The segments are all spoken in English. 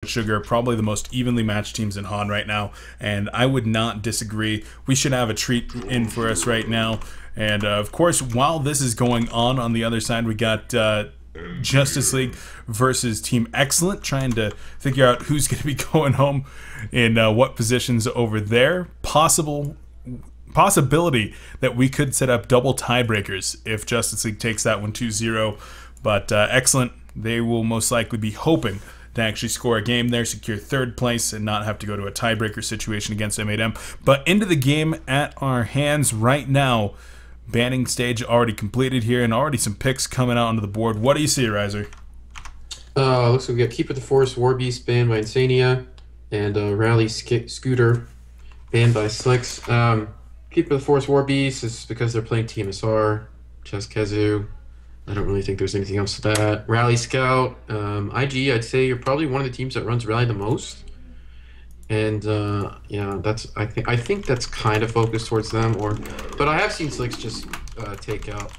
Sugar are probably the most evenly matched teams in Han right now, and I would not disagree. We should have a treat in for us right now. And of course, while this is going on the other side, we got Justice League versus Team Excellent, trying to figure out who's going to be going home in what positions over there. Possibility that we could set up double tiebreakers if Justice League takes that one 2-0. But Excellent, they will most likely be hoping to actually score a game there, secure third place, and not have to go to a tiebreaker situation against M8M. But into the game at our hands right now. Banning stage already completed here, and already some picks coming out onto the board. What do you see, Riser? Looks like we got Keep of the Forest, War Beast banned by Insania, and Rally Scooter banned by Slicks. Keep of the Forest, War Beast is because they're playing tmsR, Chess Kezu. I don't really think there's anything else to that. Rally Scout, IG, I'd say you're probably one of the teams that runs Rally the most. And yeah, I think that's kind of focused towards them. But I have seen Slicks just take out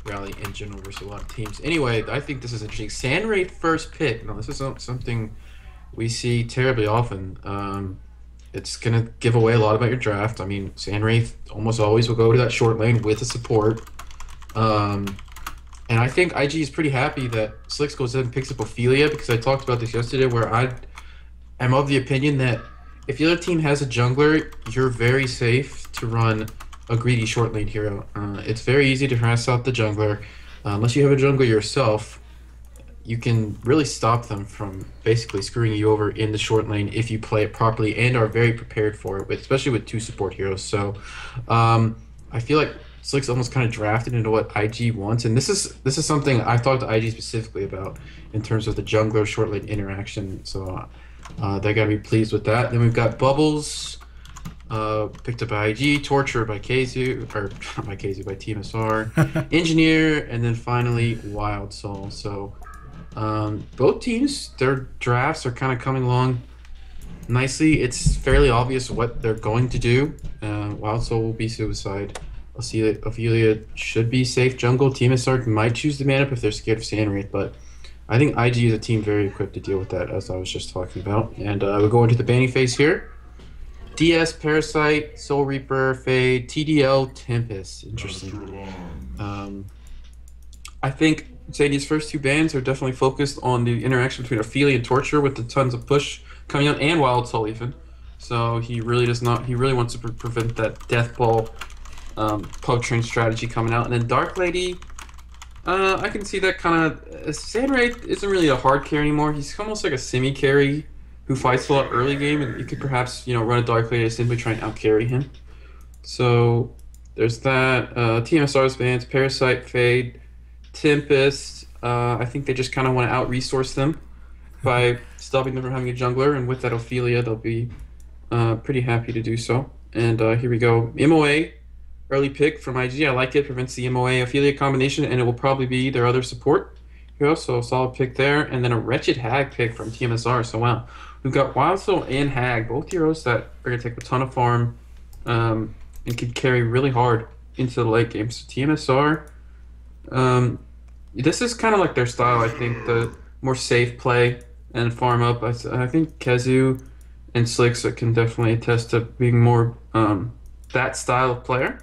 Rally in general versus a lot of teams. Anyway, I think this is interesting. Sandwraith first pick. Now this is something we see terribly often. It's gonna give away a lot about your draft. I mean, Sandwraith almost always will go to that short lane with a support. And I think IG is pretty happy that Slicks goes in and picks up Ophelia, because I talked about this yesterday, where I'm of the opinion that if the other team has a jungler, you're very safe to run a greedy short lane hero. It's very easy to harass out the jungler. Unless you have a jungler yourself, you can really stop them from basically screwing you over in the short lane if you play it properly and are very prepared for it, especially with 2 support heroes. So I feel like Slicks almost kind of drafted into what IG wants, and this is something I've talked to IG specifically about in terms of the jungler short lane interaction. So they gotta be pleased with that. Then we've got Bubbles, picked up by IG, Torture by Kezu, or not by Kezu, by tmsR, Engineer, and then finally Wild Soul. So both teams, their drafts are kind of coming along nicely. It's fairly obvious what they're going to do. Wild Soul will be Suicide. Ophelia should be safe jungle. tmsR might choose the man up if they're scared of Sandwraith, but I think IG is a team very equipped to deal with that, as I was just talking about. And we'll go into the banning phase here. DS, Parasite, Soul Reaper, Fade, TDL, Tempest. Interesting. I think Sadie's first 2 bans are definitely focused on the interaction between Ophelia and Torture, with the tons of push coming out, and Wild Soul even. So he really wants to prevent that Death Ball pub train strategy coming out. And then Dark Lady, I can see that kind of. Sandwraith isn't really a hard carry anymore. He's almost like a semi carry who fights a lot early game, and you could perhaps run a Dark Lady to simply try and out carry him. So there's that. tmsR's bans, Parasite, Fade, Tempest. I think they just kind of want to out resource them by stopping them from having a jungler, and with that Ophelia, they'll be pretty happy to do so. And here we go. MOA. Early pick from IG. I like it. Prevents the MOA Ophelia combination, and it will probably be their other support hero. So solid pick there. And then a Wretched Hag pick from tmsR. So wow, we've got Wild Soul and Hag, both heroes that are going to take a ton of farm and could carry really hard into the late game. So tmsR, this is kind of like their style. I think the more safe play and farm up. I think Kezu and Slicks can definitely attest to being more that style of player.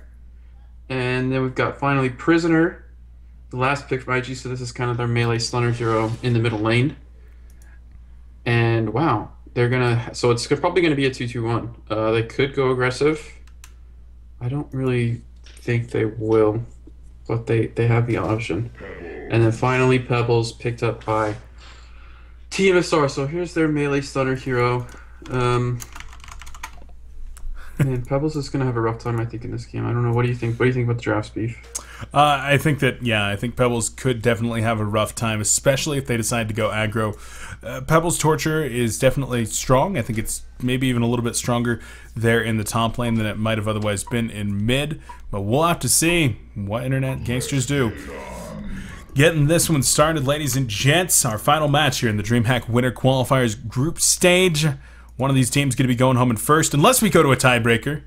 And then we've got finally Prisoner, the last pick from IG, so this is kind of their melee stunner hero in the middle lane. And wow, so it's probably gonna be a 2-2-1. They could go aggressive. I don't really think they will, but they have the option. And then finally Pebbles, picked up by tmsR. So here's their melee stunner hero. And Pebbles is going to have a rough time, I think, in this game. I don't know. What do you think? What do you think about the draft, Beef? I think Pebbles could definitely have a rough time, especially if they decide to go aggro. Pebbles' Torture is definitely strong. I think it's maybe even a little bit stronger there in the top lane than it might have otherwise been in mid. But we'll have to see what internet gangsters do. Getting this one started, ladies and gents. Our final match here in the DreamHack Winter Qualifiers Group Stage. One of these teams going to be going home in first, unless we go to a tiebreaker.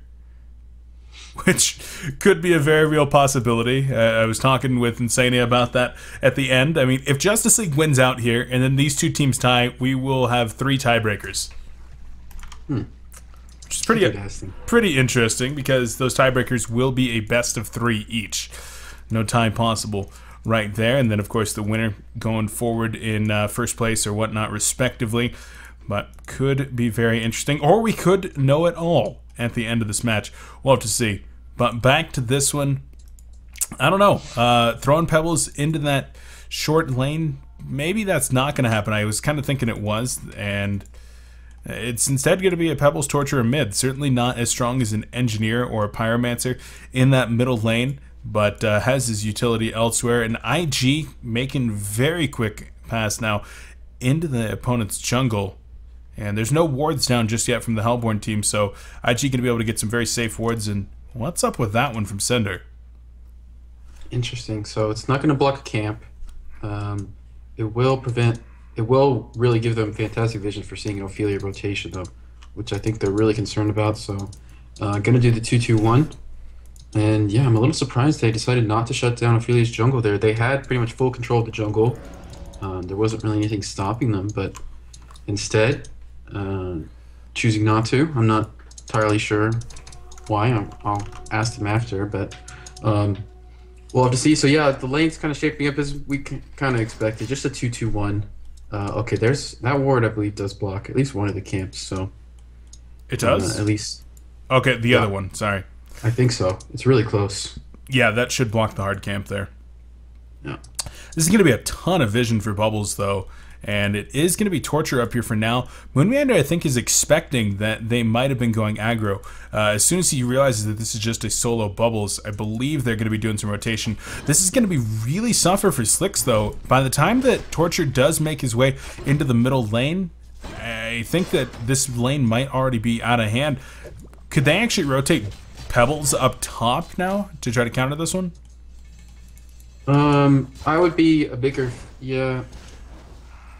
which could be a very real possibility. I was talking with Insania about that at the end. I mean, if Justice League wins out here and then these two teams tie, we will have 3 tiebreakers. Which is pretty interesting because those tiebreakers will be a best of 3 each. No tie possible right there. And then, of course, the winner going forward in first place or whatnot, respectively. But could be very interesting. Or we could know it all at the end of this match. We'll have to see. But back to this one. I don't know. Throwing Pebbles into that short lane, maybe that's not going to happen. I was kind of thinking it was. And it's instead going to be a Pebbles Torturer mid. Certainly not as strong as an Engineer or a Pyromancer in that middle lane. But has his utility elsewhere. And IG making very quick pass now into the opponent's jungle. And there's no wards down just yet from the Hellborn team, so IG going to be able to get some very safe wards. And what's up with that one from Sender? Interesting. So it's not going to block a camp. It will really give them fantastic vision for seeing an Ophelia rotation, though, which I think they're really concerned about. So going to do the 2-2-1. And yeah, I'm a little surprised they decided not to shut down Ophelia's jungle there. They had pretty much full control of the jungle. There wasn't really anything stopping them, but instead, choosing not to. I'm not entirely sure why. I'll ask them after, but we'll have to see. So yeah, the lane's kind of shaping up as we kind of expected. Just a 2-2-1. Okay, there's that ward. I believe does block at least one of the camps. So it does. At least. Okay, the other one. Sorry. I think so. It's really close. Yeah, that should block the hard camp there. Yeah. This is going to be a ton of vision for Bubbles, though. And it is going to be Torture up here for now. Moonmander, I think, is expecting that they might have been going aggro. As soon as he realizes that this is just a solo Bubbles, I believe they're going to be doing some rotation. This is going to be really suffer for Slicks, though. By the time that Torture does make his way into the middle lane, I think that this lane might already be out of hand. Could they actually rotate Pebbles up top now to try to counter this one? I would be a bigger... Yeah...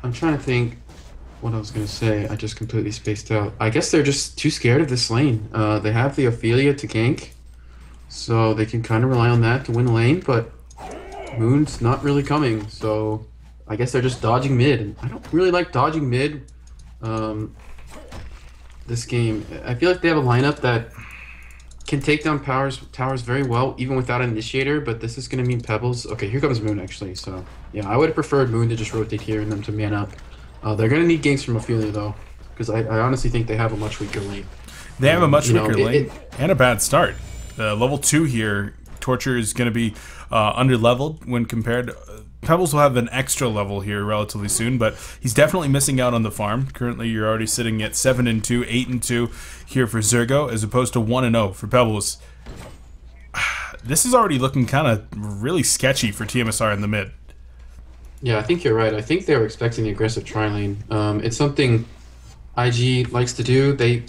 I'm trying to think what I was going to say. I just completely spaced out. I guess they're just too scared of this lane. They have the Ophelia to gank, so they can kind of rely on that to win the lane, but Moon's not really coming, so I guess they're just dodging mid. And I don't really like dodging mid this game. I feel like they have a lineup that can take down towers very well, even without an initiator, but this is going to mean Pebbles. Okay, here comes Moon, actually, so yeah, I would have preferred Moon to just rotate here and them to man up. They're going to need ganks from Ophelia, though, because I honestly think they have a much weaker lane. They have a much weaker lane and a bad start. Level 2 here, Torture is going to be under-leveled when compared. Pebbles will have an extra level here relatively soon, but he's definitely missing out on the farm. Currently, you're already sitting at 7-2, 8-2 here for Zergo, as opposed to 1-0 for Pebbles. This is already looking kind of really sketchy for tmsR in the mid. Yeah, I think you're right. I think they were expecting the aggressive tri-lane. It's something IG likes to do. They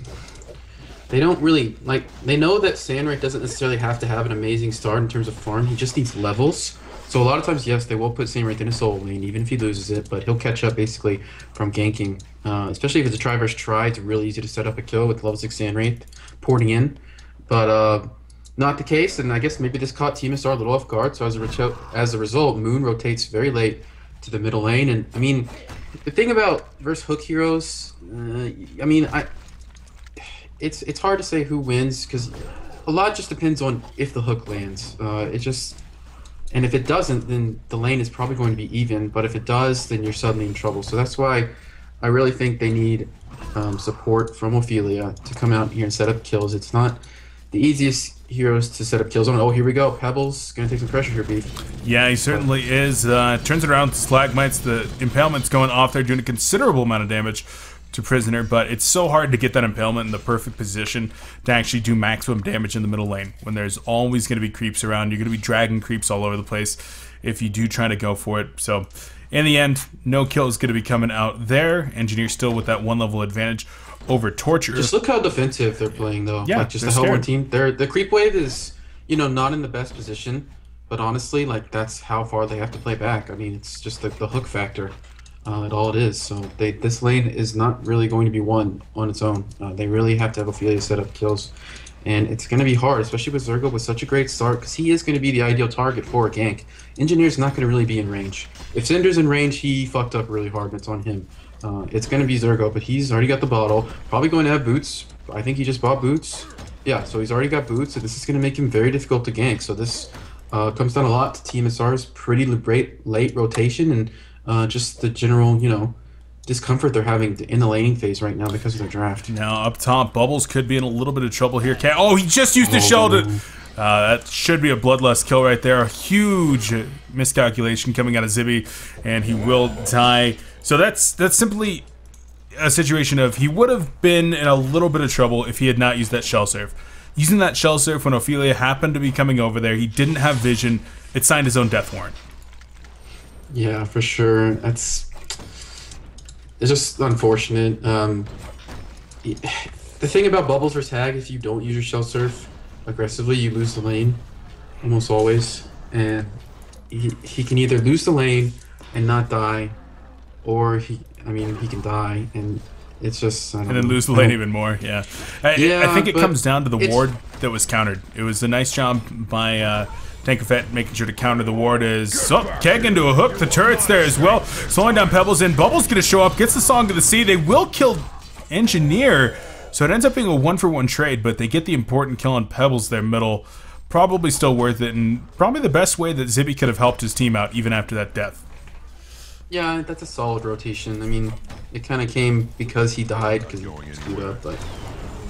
don't really, like, they know that Sandray doesn't necessarily have to have an amazing start in terms of farm. He just needs levels. So a lot of times, yes, they will put Sandray in a solo lane, even if he loses it, but he'll catch up basically from ganking. Especially if it's a try versus try, it's really easy to set up a kill with level 6 Sandray porting in. But not the case, and I guess maybe this caught tmsR a little off guard, so as a result, Moon rotates very late to the middle lane. And I mean, the thing about versus hook heroes, I mean, it's hard to say who wins, because a lot just depends on if the hook lands. And if it doesn't, then the lane is probably going to be even. But if it does, then you're suddenly in trouble. So that's why I really think they need support from Ophelia to come out here and set up kills. It's not the easiest heroes to set up kills on. Oh, here we go. Pebbles going to take some pressure here, Beef. Yeah, he certainly is. Turns it around, Slagmites, the Impalement's going off there, doing a considerable amount of damage to Prisoner, but it's so hard to get that Impalement in the perfect position to actually do maximum damage in the middle lane when there's always going to be creeps around. You're going to be dragging creeps all over the place if you do try to go for it. So in the end, no kill is going to be coming out there. Engineer still with that 1 level advantage over Torture. Just look how defensive they're playing, though. Yeah, like, just the Hellborn team. The creep wave is, you know, not in the best position, but honestly, like, that's how far they have to play back. I mean, it's just the hook factor. At all it is. So this lane is not really going to be won on its own. They really have to have Ophelia set up kills. And it's going to be hard, especially with Zergo with such a great start, because he is going to be the ideal target for a gank. Engineer's not going to really be in range. If Cinder's in range, he fucked up really hard, and it's on him. It's going to be Zergo, but he's already got the bottle. Probably going to have boots. I think he just bought boots. Yeah, so he's already got boots, and this is going to make him very difficult to gank. So this comes down a lot to tmsR's pretty late rotation and just the general, you know, discomfort they're having in the laning phase right now because of their draft. Now up top, Bubbles could be in a little bit of trouble here. Oh, he just used the shell to... that should be a bloodlust kill right there. A huge miscalculation coming out of Zibby, and he will die. So that's simply a situation of he would have been in a little bit of trouble if he had not used that shell serve. Using that shell serve when Ophelia happened to be coming over there, he didn't have vision. It signed his own death warrant. Yeah, for sure. It's just unfortunate. The thing about Bubbles versus Hag, if you don't use your shell surf aggressively, you lose the lane almost always. And he can either lose the lane and not die, or he can die and it's just and then lose the lane even more. Yeah, I think it comes down to the ward that was countered. It was a nice job by Tankafet making sure to counter the ward as Keg into a hook. The turret's there as well, slowing down Pebbles, and Bubbles gonna show up, gets the Song to the Sea. They will kill Engineer, so it ends up being a 1-for-1 trade, but they get the important kill on Pebbles there middle. Probably still worth it, and probably the best way that Zibby could have helped his team out even after that death. Yeah, that's a solid rotation. I mean, it kind of came because he died, because he screwed up, but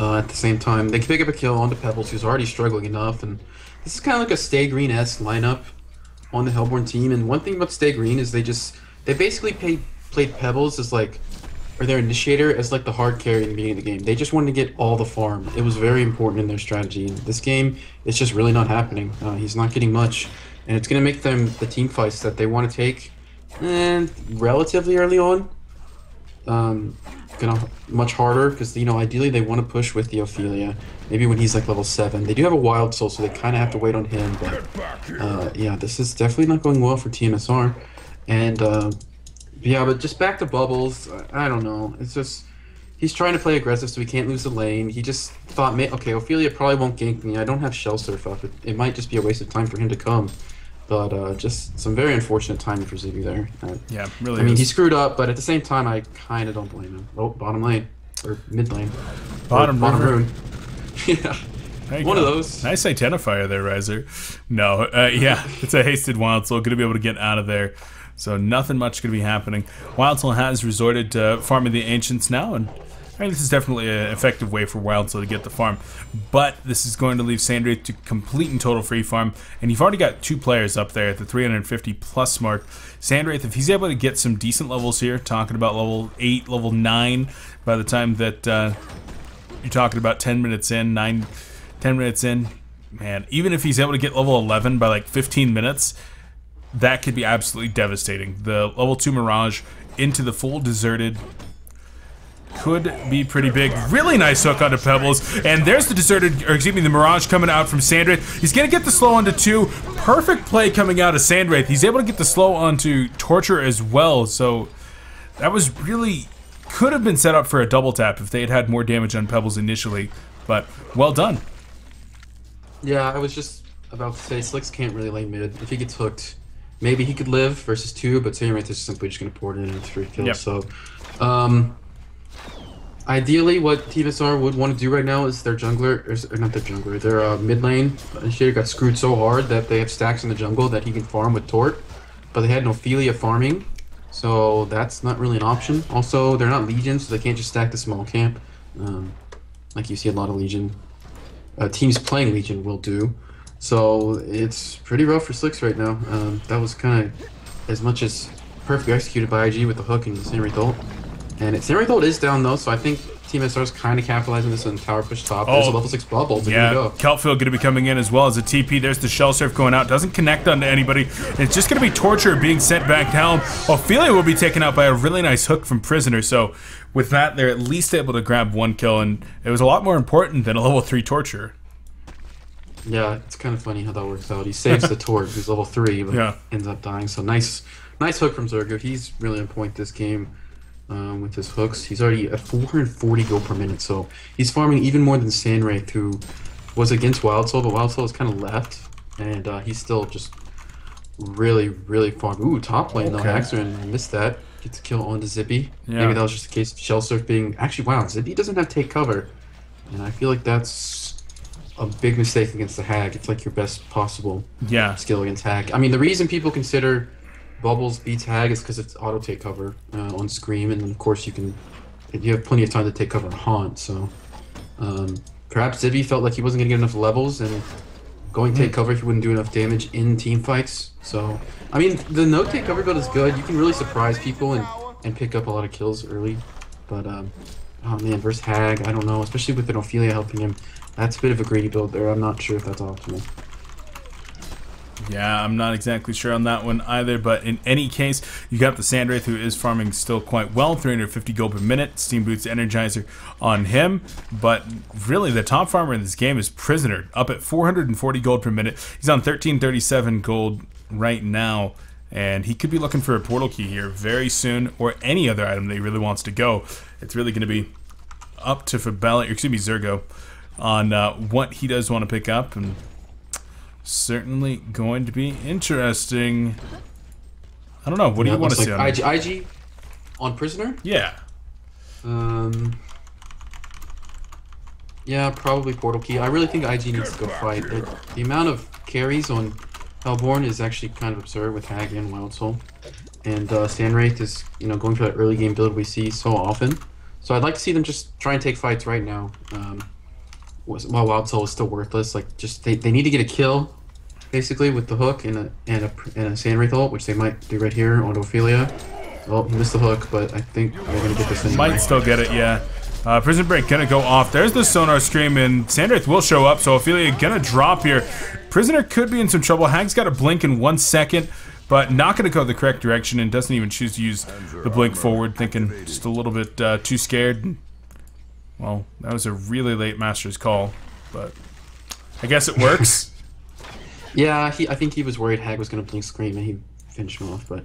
at the same time, they can pick up a kill onto Pebbles, who's already struggling enough, and this is kind of like a Stay Green-esque lineup on the Hellborn team, and one thing about Stay Green is they basically played Pebbles as like, or their initiator as like the hard carry in the beginning of the game. They just wanted to get all the farm. It was very important in their strategy. In this game, it's just really not happening. He's not getting much, and it's going to make them the team fights that they want to take, and relatively early on, much harder because, you know, ideally they want to push with the Ophelia. Maybe when he's like level 7. They do have a Wild Soul, so they kind of have to wait on him. But yeah, this is definitely not going well for tmsR. And yeah, but just back to Bubbles. I don't know. It's just he's trying to play aggressive, so he can't lose the lane. He just thought, okay, Ophelia probably won't gank me. I don't have Shell Surf up. It might just be a waste of time for him to come. But just some very unfortunate timing for Ziggy there. Yeah, really. I mean, he screwed up, but at the same time, I kind of don't blame him. Oh, bottom lane. Or mid lane. Bottom rune. Yeah. One of those. Nice identifier there, Riser. No, yeah, it's a hasted Wild Soul. Going to be able to get out of there. So nothing much going to be happening. Wild Soul has resorted to farming the Ancients now, and I think this is definitely an effective way for Wild Soul to get the farm. But this is going to leave Sandraith to complete and total free farm, and you've already got 2 players up there at the 350 plus mark. Sandraith, if he's able to get some decent levels here, talking about level 8, level 9, by the time that you're talking about 10 minutes in, 10 minutes in, man, even if he's able to get level 11 by like 15 minutes, that could be absolutely devastating. The level 2 Mirage into the full deserted could be pretty big. Really nice hook onto Pebbles, and there's the deserted, or excuse me, the Mirage coming out from Sandraith. He's gonna get the slow onto 2. Perfect play coming out of Sandraith. He's able to get the slow onto Torture as well, so that was really, could have been set up for a double tap if they had had more damage on Pebbles initially, but well done. Yeah, I was just about to say, Slicks can't really lay mid. If he gets hooked, maybe he could live versus 2, but Sandraith is simply just gonna pour it in and 3 kills. Yep. So, ideally, what tmsR would want to do right now is their jungler, or not their jungler, their mid lane initiator got screwed so hard that they have stacks in the jungle that he can farm with Tort, but they had no Ophelia farming, so that's not really an option. Also, they're not Legion, so they can't just stack the small camp, like you see a lot of Legion. Teams playing Legion will do, so it's pretty rough for Slicks right now. That was kind of as much as perfectly executed by IG with the hook and the Sandraith ult. And Sandraith ult is down though, so I think tmsR's kind of capitalizing this on tower push top. There's a level 6 bubble. Yeah, Keltfield going to be coming in as well as a TP. There's the Shell Surf going out. Doesn't connect onto anybody. It's just going to be Torture being sent back down. Ophelia will be taken out by a really nice hook from Prisoner. So with that, they're at least able to grab 1 kill, and it was a lot more important than a level 3 Torture. Yeah, it's kind of funny how that works out. He saves the Torch, who's level 3, but ends up dying. So nice hook from Zergo. He's really on point this game. With his hooks, he's already at 440 gold per minute, so he's farming even more than Sandraith, who was against Wild Soul, but Wild Soul is kind of left, and he's still just really, really far. Ooh, top lane though. Haxer, I missed that. Gets a kill onto Zippy. Yeah. Maybe that was just a case of Shell Surf being... Actually, wow, Zippy doesn't have take cover. And I feel like that's a big mistake against the Hag. It's like your best possible skill against Hag. I mean, the reason people consider Bubbles beats Hag is because it's auto take cover on Scream, and then of course you have plenty of time to take cover on Haunt, so... perhaps Zippy felt like he wasn't going to get enough levels, and going take cover, he wouldn't do enough damage in team fights. So, I mean, the no take cover build is good. You can really surprise people and pick up a lot of kills early. But, oh man, versus Hag, I don't know. Especially with an Ophelia helping him. That's a bit of a greedy build there. I'm not sure if that's optimal. Yeah, I'm not exactly sure on that one either, but in any case, you got the Sandwraith, who is farming still quite well, 350 gold per minute, Steam Boots Energizer on him, but really the top farmer in this game is Prisoner, up at 440 gold per minute. He's on 1337 gold right now, and he could be looking for a portal key here very soon, or any other item that he really wants to go. It's really going to be up to Zergo on what he does want to pick up, and certainly going to be interesting. I don't know. What do you want to see on IG on Prisoner? Yeah. Yeah, probably portal key. I really think IG needs to go fight. The amount of carries on Hellborn is actually kind of absurd with Hag and Wild Soul. And Sandwraith is, going for that early game build we see so often. So I'd like to see them just try and take fights right now. While Wild Soul is still worthless, like they need to get a kill, basically, with the hook and a Sandwraith ult, which they might do right here on Ophelia. Oh, he missed the hook, but I think they're gonna get this anyway. Might still get it, yeah. Prison Break gonna go off. There's the Sonar Scream, and Sandwraith will show up, so Ophelia gonna drop here. Prisoner could be in some trouble. Hag's got a blink in 1 second, but not gonna go the correct direction, and doesn't even choose to use the blink forward, thinking just a little bit too scared. Well, that was a really late Master's call, but I guess it works. Yeah, I think he was worried Hag was going to blink Scream and he finished him off, but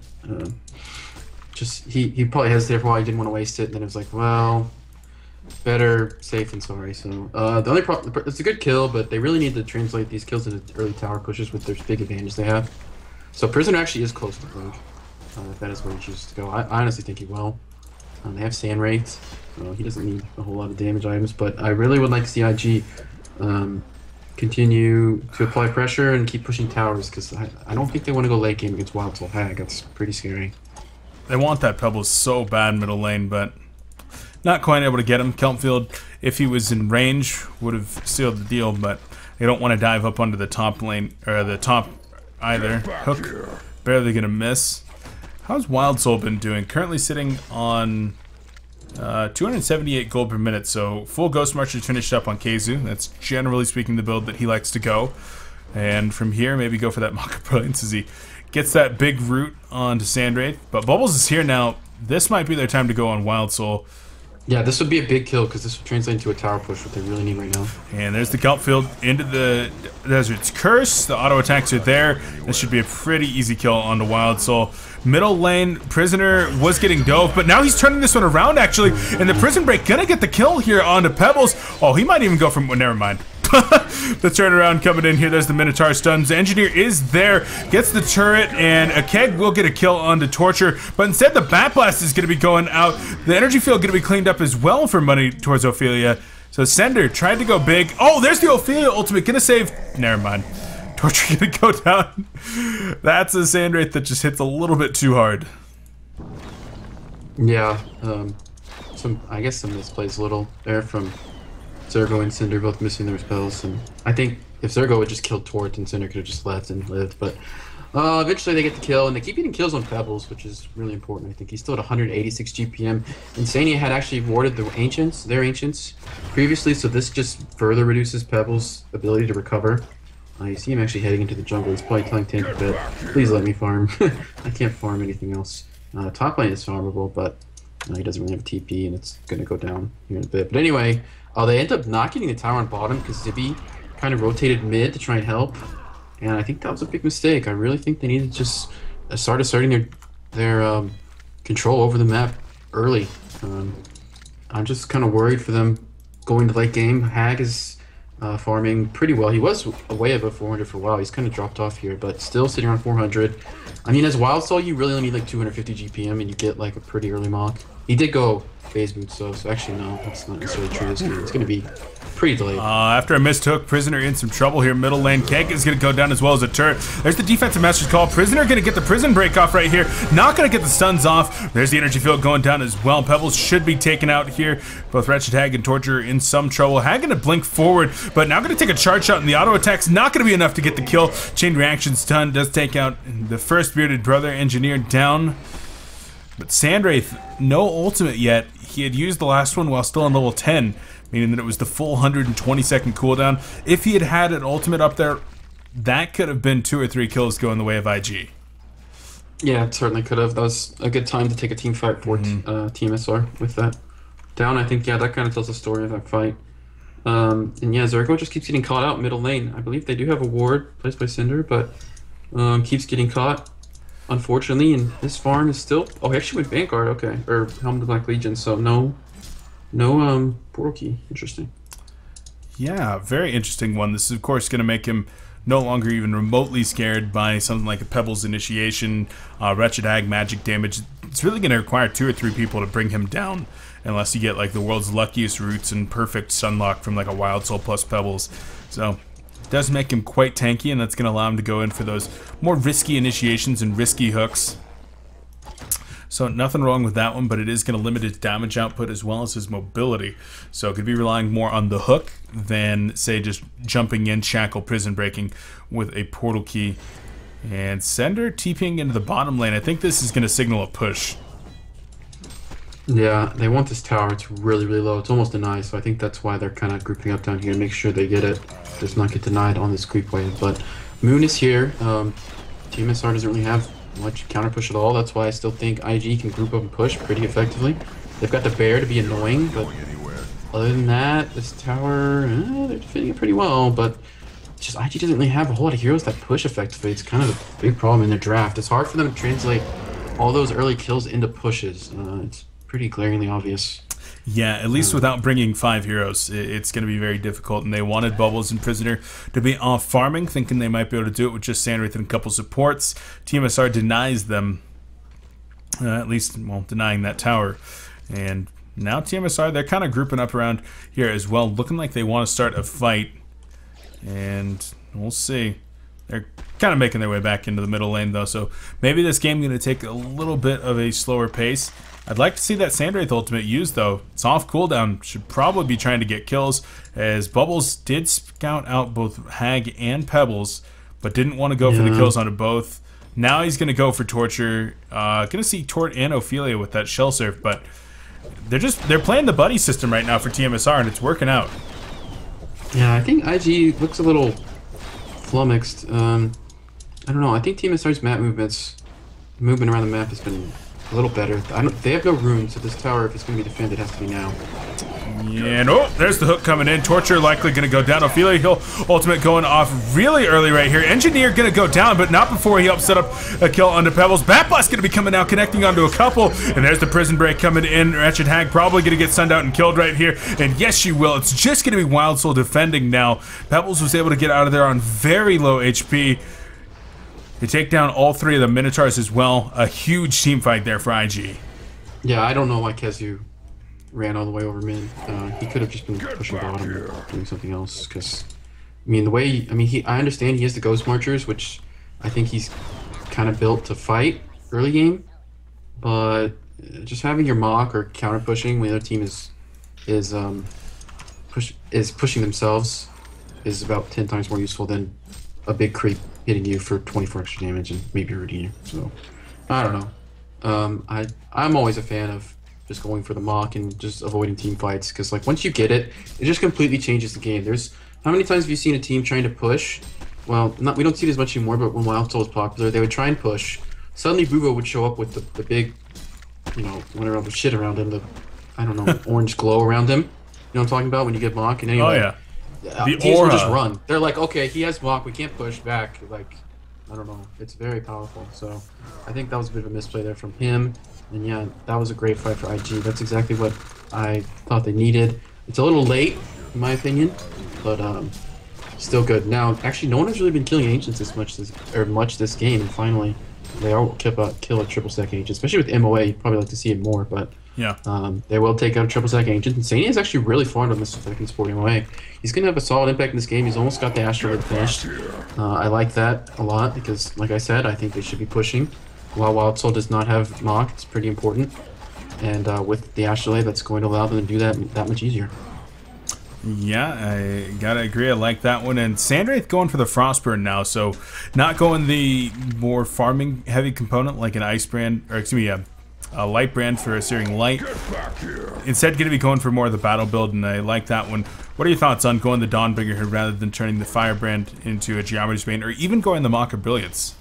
he probably hesitated for a while. He didn't want to waste it, and then it was like, well, better safe than sorry. So the only problem, it's a good kill, but they really need to translate these kills into early tower pushes with their big advantage they have. So Prisoner actually is close to Rogue, if that is where he chooses to go. I honestly think he will. They have Sandwraith, so he doesn't need a whole lot of damage items, but I really would like to see IG continue to apply pressure and keep pushing towers, because I don't think they want to go late game against Wild Soul Hag. That's pretty scary. They want that Pebble so bad middle lane, but not quite able to get him. Kelpfield, if he was in range, would have sealed the deal, but they don't want to dive up onto the top lane, or the top either. Hook, barely gonna miss. How's Wild Soul been doing? Currently sitting on 278 gold per minute, so full Ghost Marchers finished up on Keizu. That's generally speaking the build that he likes to go. And from here, maybe go for that Maka Brilliance as he gets that big root onto Sandwraith. But Bubbles is here now. This might be their time to go on Wild Soul. Yeah, this would be a big kill, because this would translate into a tower push, what they really need right now. And there's the Kelpfield into the Desert's Curse. The auto attacks are there. This should be a pretty easy kill onto Wild Soul. Middle lane, Prisoner was getting dove, but now he's turning this one around, actually. And the Prison Break gonna get the kill here onto Pebbles. Oh, he might even go from... Well, never mind. The turnaround coming in here. There's the Minotaur stuns. Engineer is there, gets the turret, and a Keg will get a kill onto Torture, but instead the Bat Blast is going to be going out. The energy field going to be cleaned up as well for money towards Ophelia. So Sender tried to go big. Oh, there's the Ophelia ultimate, gonna save. Never mind. Torture gonna go down. That's a Sandwraith that just hits a little bit too hard. Yeah, I guess some misplays a little there from Zergo and Cinder, both missing their spells, and I think if Zergo would just killed Tort, and Cinder could have just left and lived, but eventually they get the kill, and they keep getting kills on Pebbles, which is really important. I think he's still at 186 GPM. Insania had actually warded their Ancients previously, so this just further reduces Pebbles' ability to recover. You see him actually heading into the jungle. He's probably telling Tankbet, please let me farm. I can't farm anything else. Top lane is farmable, but he doesn't really have TP, and it's going to go down here in a bit. But anyway, they end up not getting the tower on bottom because Zippy kind of rotated mid to try and help. And I think that was a big mistake. I really think they needed to just start asserting their control over the map early. I'm just kind of worried for them going to late game. Hag is farming pretty well. He was way above 400 for a while. He's kind of dropped off here, but still sitting around 400. I mean, as Wild Soul, you really only need like 250 GPM, and you get like a pretty early mock. He did go phase boot, so actually no, that's not necessarily true this game. It's going to be pretty delayed. After a missed hook, Prisoner in some trouble here. Middle lane, Keg is going to go down as well as a turret. There's the defensive master's call. Prisoner going to get the prison break off right here. Not going to get the stuns off. There's the energy field going down as well. Pebbles should be taken out here. Both Wretched Hag and Torture in some trouble. Hag going to blink forward, but now going to take a charge shot, and the auto attack's not going to be enough to get the kill. Chain reaction stun does take out the first bearded brother. Engineer down. But Sandwraith, no ultimate yet. He had used the last one while still on level 10, meaning that it was the full 120-second cooldown. If he had had an ultimate up there, that could have been 2 or 3 kills going the way of IG. Yeah, it certainly could have. That was a good time to take a team fight for tmsR with that down. I think, yeah, that kind of tells the story of that fight. And yeah, Zergo just keeps getting caught out middle lane. I believe they do have a ward placed by Cinder, but keeps getting caught. Unfortunately, and this farm is still... Oh, he actually went Vanguard, okay. Or Helm of the Black Legion, so no portal key. Interesting. Yeah, very interesting one. This is, of course, going to make him no longer even remotely scared by something like a Pebbles initiation, Wretched Hag magic damage. It's really going to require 2 or 3 people to bring him down, unless you get like the world's luckiest roots and perfect sunlock from like a Wild Soul plus Pebbles. So... does make him quite tanky, and that's going to allow him to go in for those more risky initiations and risky hooks. So nothing wrong with that one, but it is going to limit his damage output as well as his mobility. So could be relying more on the hook than, say, just jumping in, shackle, prison breaking with a portal key. And Sender TPing into the bottom lane. I think this is going to signal a push. Yeah, they want this tower. It's really, really low. It's almost denied, so I think that's why they're kind of grouping up down here to make sure they get it. Does not get denied on this creep wave. But Moon is here. tmsR doesn't really have much counter push at all. That's why I still think IG can group up and push pretty effectively. They've got the bear to be annoying, but other than that, this tower, they're defending it pretty well. But just IG doesn't really have a whole lot of heroes that push effectively. It's kind of a big problem in their draft. It's hard for them to translate all those early kills into pushes. It's pretty glaringly obvious. Yeah, at least without bringing 5 heroes, it's going to be very difficult. And they wanted Bubbles and Prisoner to be off farming, thinking they might be able to do it with just Sandwraith and a couple supports. tmsR denies them, at least, well, denying that tower. And now tmsR, they're kind of grouping up around here as well, looking like they want to start a fight. And we'll see. They're kind of making their way back into the middle lane, though, so maybe this game is going to take a little bit of a slower pace. I'd like to see that Sandwraith ultimate used, though. It's off cooldown. Should probably be trying to get kills, as Bubbles did scout out both Hag and Pebbles, but didn't want to go for the kills onto both. Now he's going to go for Torture. Going to see Tort and Ophelia with that Shell Surf, but they're playing the buddy system right now for tmsR, and it's working out. Yeah, I think IG looks a little flummoxed. I don't know. I think tmsR's movement around the map has been a little better. They have no runes, so this tower, if it's going to be defended, has to be now. And oh, there's the hook coming in. Torture likely going to go down. Ophelia Hill ultimate going off really early right here. Engineer going to go down, but not before he helps set up a kill onto Pebbles. Bat Blast going to be coming out, connecting onto a couple. And there's the prison break coming in. Wretched Hag probably going to get sunned out and killed right here. And yes, she will. It's just going to be Wild Soul defending now. Pebbles was able to get out of there on very low HP. They take down all 3 of the Minotaurs as well. A huge team fight there for IG. Yeah, I don't know why Kezu ran all the way over mid. He could have just been pushing bottom or doing something else. Because, I mean, I understand he has the Ghost Marchers, which I think he's kind of built to fight early game. But just having your mock or counter pushing when the other team is pushing themselves is about 10 times more useful than a big creep hitting you for 24 extra damage and maybe rooting you. So I don't know. I'm always a fan of just going for the mock and just avoiding team fights, because like once you get it, it just completely changes the game. How many times have you seen a team trying to push? Well, we don't see it as much anymore, but when Wild Soul was popular, they would try and push. Suddenly Bubo would show up with the big, went around with shit around him, I don't know, orange glow around him. You know what I'm talking about when you get mock? And anyway, oh yeah. The teams aura. will just run. They're like, okay, he has block, we can't push back. Like, I don't know. It's very powerful. So I think that was a bit of a misplay there from him. And yeah, that was a great fight for IG. That's exactly what I thought they needed. It's a little late, in my opinion. but still good. Now, actually, no one has really been killing ancients much this game, and finally, they all kill a triple stack ancient, especially with MOA. You'd probably like to see it more, but yeah, they will take out a triple stack ancient. And Sania is actually really fond of this second support MOA. He's gonna have a solid impact in this game. He's almost got the astrolabe finished. I like that a lot because, like I said, I think they should be pushing. While Wild Soul does not have knock, it's pretty important. And with the astrolabe, that's going to allow them to do that much easier. Yeah, I gotta agree. I like that one. And Sandwraith going for the Frostburn now, so not going the more farming heavy component like an Ice Brand, or excuse me, a Light Brand for a Searing Light. Instead, going to be going for more of the battle build, and I like that one. What are your thoughts on going the Dawnbringer here rather than turning the Firebrand into a Geometry's Bane, or even going the Mock of Brilliance?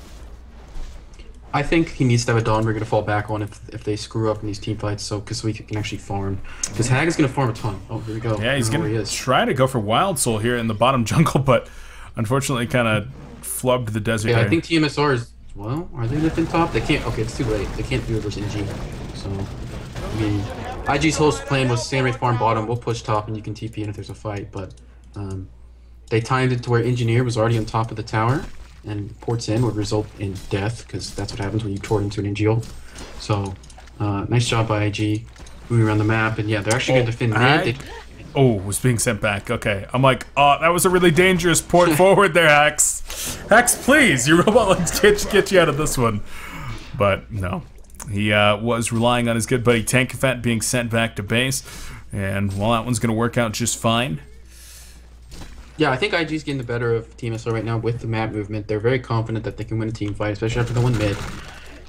I think he needs to have a Dawnbringer to fall back on if they screw up in these team fights, so we can actually farm. Because Hag is going to farm a ton. Oh, here we go. Yeah, he's going to try to go for Wild Soul here in the bottom jungle, but unfortunately kind of flubbed the desert. Yeah, I think tmsR is, well, are they lifting top? They can't, okay, it's too late. They can't do it versus NG. So, I mean, IG's whole plan was Sandwraith farm bottom, we'll push top, and you can TP in if there's a fight, but they timed it to where Engineer was already on top of the tower, and ports in would result in death, because that's what happens when you tort into an NGO. So, nice job by IG, moving around the map, and yeah, they're actually going to defend mid. Oh, was being sent back. Okay, I'm like, oh, that was a really dangerous port forward there, Hax. Hax, please, your robot legs get you out of this one. But no, he was relying on his good buddy Tankafat being sent back to base, and well, that one's going to work out just fine. Yeah, I think IG's getting the better of tmsR right now with the map movement. They're very confident that they can win a team fight, especially after the one mid.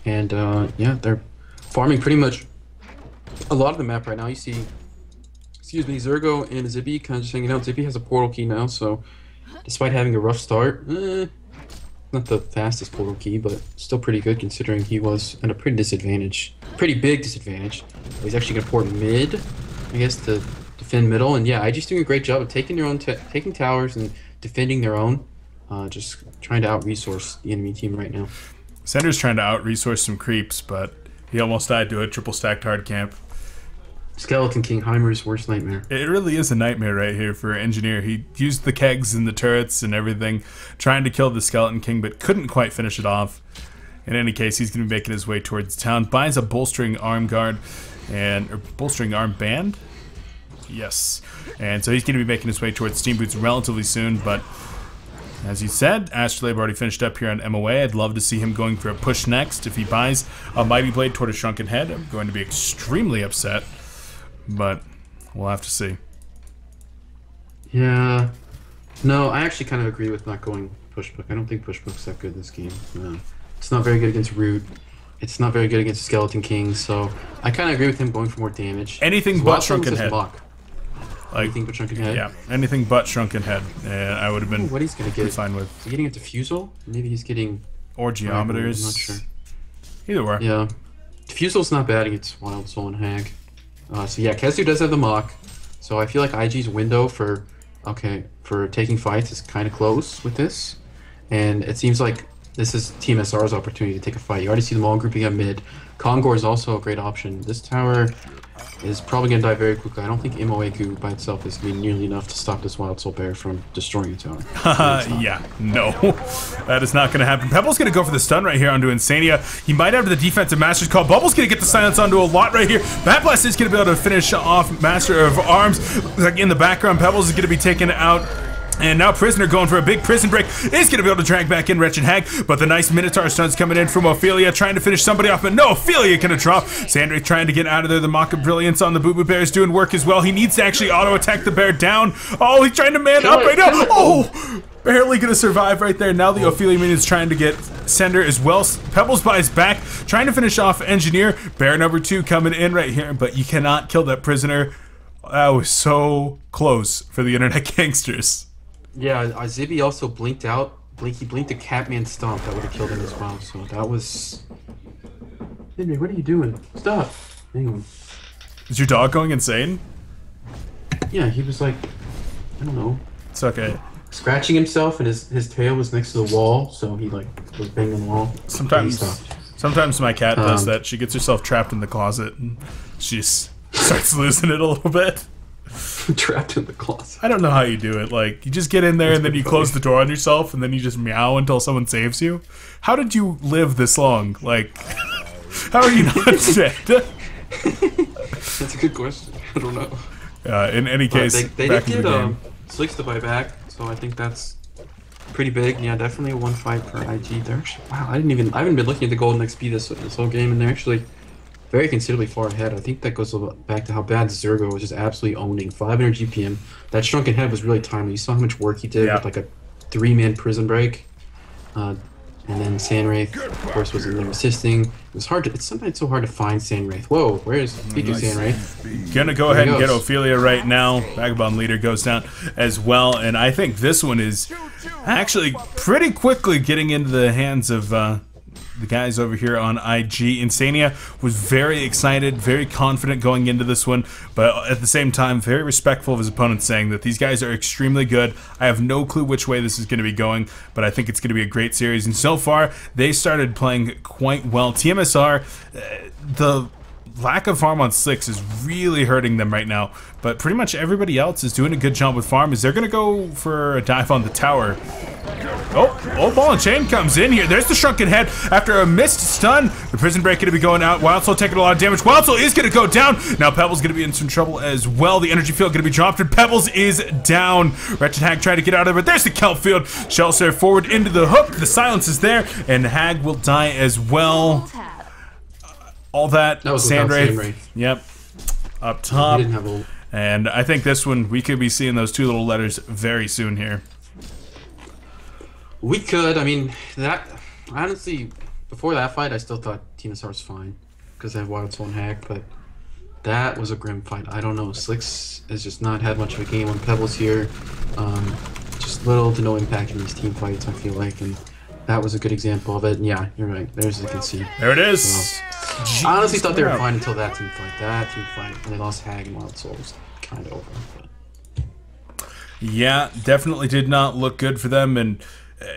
And yeah, they're farming pretty much a lot of the map right now. You see, excuse me, Zergo and Zippy kind of just hanging out. Zippy has a portal key now, so despite having a rough start, not the fastest portal key, but still pretty good considering he was at a pretty big disadvantage. He's actually going to port mid, I guess, to defend middle, and yeah, IG's doing a great job of taking their own, taking towers and defending their own. Just trying to out-resource the enemy team right now. Sender's trying to out-resource some creeps, but he almost died to a triple stacked hard camp. Skeleton King, Heimer's worst nightmare. It really is a nightmare right here for Engineer. He used the kegs and the turrets and everything, trying to kill the Skeleton King, but couldn't quite finish it off. In any case, he's going to be making his way towards town. Buys a bolstering arm guard or bolstering arm band. Yes, and so he's going to be making his way towards Steam Boots relatively soon, but as you said, Astrolabe already finished up here on MOA. I'd love to see him going for a push next. If he buys a Mighty Blade toward a Shrunken Head, I'm going to be extremely upset, but we'll have to see. Yeah, no, I actually kind of agree with not going Pushbook. I don't think Pushbook's that good this game. No. It's not very good against Root. It's not very good against Skeleton King, so I kind of agree with him going for more damage. Anything but Shrunken Head. Like, anything but Shrunken Head? Yeah, anything but Shrunken Head. And I would have been what he's gonna get fine with. Is he getting a Diffusal? Maybe he's getting... Or Geometers. I'm not sure. Either way. Yeah. Diffusal's not bad against Wild Soul and Hag. So yeah, Kezu does have the Mock. So I feel like IG's window for taking fights is kind of close with this. And it seems like this is tmsR's opportunity to take a fight. You already see them all grouping up mid. Kongor is also a great option. This tower is probably going to die very quickly. I don't think MOA Goo by itself is going to be nearly enough to stop this Wild Soul Bear from destroying a tower. Yeah, no. That is not going to happen. Pebble's going to go for the stun right here onto Insania. He might have the defensive Master's Call. Bubble's going to get the silence onto a lot right here. Bat Blast is going to be able to finish off Master of Arms. Like in the background, Pebbles is going to be taken out. And now Prisoner going for a big prison break is going to be able to drag back in Wretched Hag, but the nice Minotaur stun's coming in from Ophelia, trying to finish somebody off, but no, Ophelia gonna drop. Sandrick trying to get out of there. The Mock of Brilliance on the Boo Boo Bear is doing work as well. He needs to actually auto-attack the bear down. Oh, he's trying to man up right now. Oh, barely gonna survive right there. Now the Ophelia minion is trying to get Sender as well. Pebbles by his back, trying to finish off Engineer. Bear number 2 coming in right here, but you cannot kill that Prisoner. That was so close for the internet gangsters. Yeah, Zibi also blinked out. He blinked a Catman Stomp that would have killed him as well. So that was... Henry, what are you doing? Stop! Hang on. Is your dog going insane? Yeah, he was like... I don't know. It's okay. Scratching himself, and his tail was next to the wall, so he like was banging the wall. Sometimes my cat does that. She gets herself trapped in the closet, and she just starts losing it a little bit. Trapped in the closet. I don't know how you do it. Like, you just get in there and then you close the door on yourself and then you just meow until someone saves you. How did you live this long? Like, how are you not dead? That's a good question. I don't know. In any case, they did get Slicks to buy back, so I think that's pretty big. Yeah, definitely a 1-5 per IG. They're actually, wow, I haven't been looking at the golden XP this whole game, and they're actually very considerably far ahead. I think that goes back to how bad Zergo was just absolutely owning 500 GPM. That shrunken head was really timely. You saw how much work he did with like a 3-man prison break. And then Sandwraith, of course, was in there assisting. It was hard to, it's sometimes so hard to find Sandwraith. Whoa, where's speaking of Sandwraith? Gonna go ahead and get Ophelia right now. Vagabond leader goes down as well, and I think this one is actually pretty quickly getting into the hands of the guys over here on IG. Insania was very excited, very confident going into this one, but at the same time, very respectful of his opponents, saying that these guys are extremely good. I have no clue which way this is going to be going, but I think it's going to be a great series. And so far, they started playing quite well. tmsR, the lack of farm on Slicks is really hurting them right now, but pretty much everybody else is doing a good job with farm. Is they're going to go for a dive on the tower. Oh, ball and chain comes in here. There's the shrunken head after a missed stun. The prison break going to be going out. Wild Soul taking a lot of damage. Wild Soul is going to go down. Now Pebbles going to be in some trouble as well. The energy field going to be dropped, and Pebbles is down. Wretched Hag trying to get out of it. There's the kelp field. Shellsare forward into the hook. The silence is there, and Hag will die as well. All that Sandwraith. Yep. Up top. And I think this one, we could be seeing those two little letters very soon here. We could. I mean, that honestly, before that fight, I still thought tmsR was fine because they have Wild Soul and Hag, but that was a grim fight. I don't know. Slicks has just not had much of a game on Pebbles here. Just little to no impact in these team fights, I feel like, and that was a good example of it. And yeah, you're right. There's the concede. There it is. So, I honestly thought they were fine until that team fight. That team fight, when they lost Hag and Wild Soul, was kind of over. But. Yeah, definitely did not look good for them, and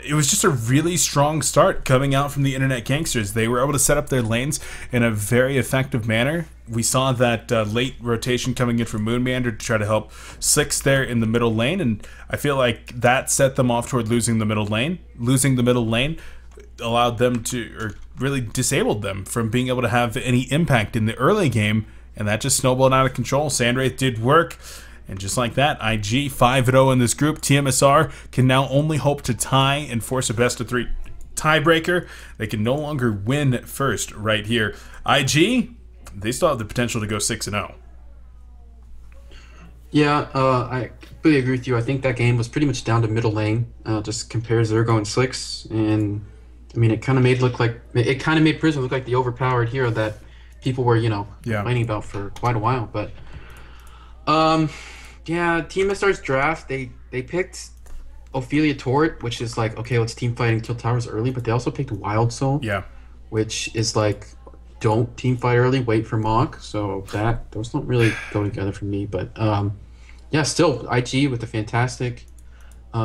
it was just a really strong start coming out from the Internet Gangsters. They were able to set up their lanes in a very effective manner. We saw that late rotation coming in from Moonmander to try to help Slicks there in the middle lane, and I feel like that set them off toward losing the middle lane. Losing the middle lane allowed them to, or really disabled them from being able to have any impact in the early game, and that just snowballed out of control. Sandwraith did work. And just like that, IG 5-0 in this group. tmsR can now only hope to tie and force a best-of-3 tiebreaker. They can no longer win first right here. IG, they still have the potential to go 6-0. Yeah, I completely agree with you. I think that game was pretty much down to middle lane. Just compares Zergo and Slicks, and I mean, it kind of made Prism look like the overpowered hero that people were, complaining about for quite a while. But yeah, tmsR's draft, they picked Ophelia Tort, which is like, okay, let's team fight and kill towers early, but they also picked Wild Soul, which is like, don't team fight early, wait for Mach. So those don't really go together for me. But yeah, still IG with a fantastic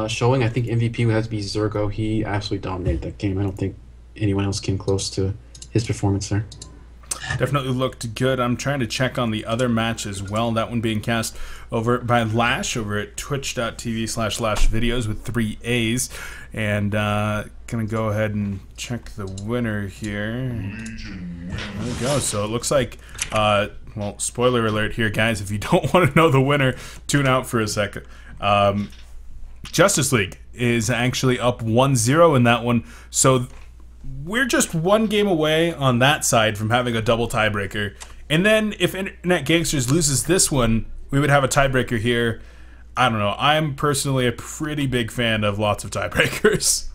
showing. I think MVP would have to be Zergo. He absolutely dominated that game. I don't think anyone else came close to his performance there. Definitely looked good. I'm trying to check on the other match as well. That one being cast over by Lash over at twitch.tv/LashVideos with 3 A's. And gonna go ahead and check the winner here. There we go. So it looks like, well, spoiler alert here, guys. If you don't want to know the winner, tune out for a second. Justice League is actually up 1-0 in that one. So we're just one game away on that side from having a double tiebreaker. And then if Internet Gangsters loses this one, we would have a tiebreaker here. I don't know. I'm personally a pretty big fan of lots of tiebreakers.